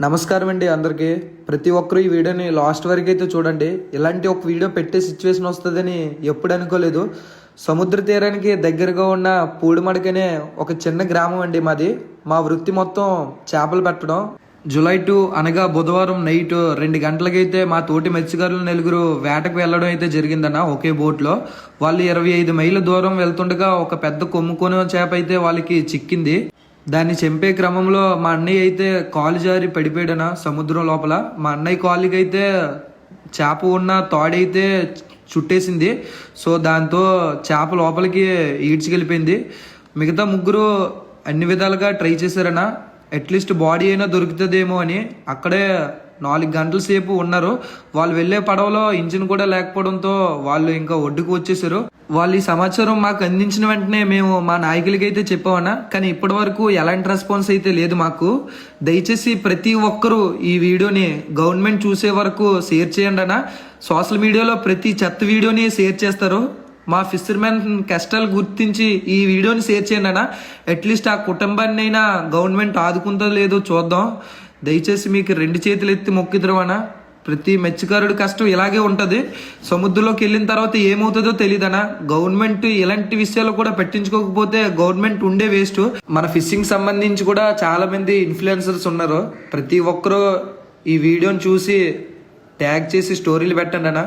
నమస్కారం అండి అందరికీ. ప్రతి ఒక్కరూ ఈ వీడియోని లాస్ట్ వరకు అయితే చూడండి. ఇలాంటి ఒక వీడియో పెట్టే సిచ్యువేషన్ వస్తుందని ఎప్పుడు అనుకోలేదు. సముద్ర తీరానికి దగ్గరగా ఉన్న పూడిమడకనే ఒక చిన్న గ్రామం అండి మాది. మా వృత్తి మొత్తం చేపలు పెట్టడం. జూలై 2 అనగా బుధవారం నైట్ 2 గంటలకైతే మా తోటి మత్స్యకారులు నలుగురు వేటకు వెళ్ళడం అయితే జరిగిందన్న ఒకే బోట్లో. వాళ్ళు 25 మైళ్ళ దూరం వెళ్తుండగా ఒక పెద్ద కొమ్ముకొని చేప అయితే వాళ్ళకి చిక్కింది. దాన్ని చంపే క్రమంలో మా అన్నయ్య అయితే కాలు జారి పడిపోయాడన సముద్రం లోపల. మా అన్నయ్య కాలుకి అయితే చేప ఉన్న తాడైతే చుట్టేసింది. సో దాంతో చేప లోపలికి ఈడ్చుకెళ్ళిపోయింది. మిగతా ముగ్గురు అన్ని విధాలుగా ట్రై చేశారన్న, అట్లీస్ట్ బాడీ అయినా దొరుకుతుందేమో అని. అక్కడే 4 గంటల సేపు ఉన్నారు. వాళ్ళు వెళ్ళే పడవలో ఇంజిన్ కూడా లేకపోవడంతో వాళ్ళు ఇంకా ఒడ్డుకు వచ్చేసారు. వాళ్ళు ఈ సమాచారం మాకు అందించిన వెంటనే మేము మా నాయకులకి అయితే చెప్పామన్నా, కానీ ఇప్పటి వరకు ఎలాంటి రెస్పాన్స్ అయితే లేదు మాకు. దయచేసి ప్రతి ఒక్కరూ ఈ వీడియోని గవర్నమెంట్ చూసే వరకు షేర్ చేయండి అన్న. సోషల్ మీడియాలో ప్రతి చెత్త వీడియోని షేర్ చేస్తారు. మా ఫిషర్మెన్ కష్టాలు గుర్తించి ఈ వీడియోని షేర్ చేయండి అన్న. అట్లీస్ట్ ఆ కుటుంబాన్ని అయినా గవర్నమెంట్ ఆదుకుందో లేదో చూద్దాం. దయచేసి మీకు 2 చేతులు ఎత్తి మొక్కిద్దరు అన్న. ప్రతి మత్స్యకారుడి కష్టం ఇలాగే ఉంటుంది. సముద్రంలోకి వెళ్ళిన తర్వాత ఏమవుతుందో తెలియదనా. గవర్నమెంట్ ఇలాంటి విషయాలు కూడా పట్టించుకోకపోతే గవర్నమెంట్ ఉండే వేస్ట్. మన ఫిషింగ్ సంబంధించి కూడా చాలా మంది ఇన్ఫ్లుయెన్సర్స్ ఉన్నారు. ప్రతి ఒక్కరూ ఈ వీడియోని చూసి ట్యాగ్ చేసి స్టోరీలు పెట్టండి అన్న.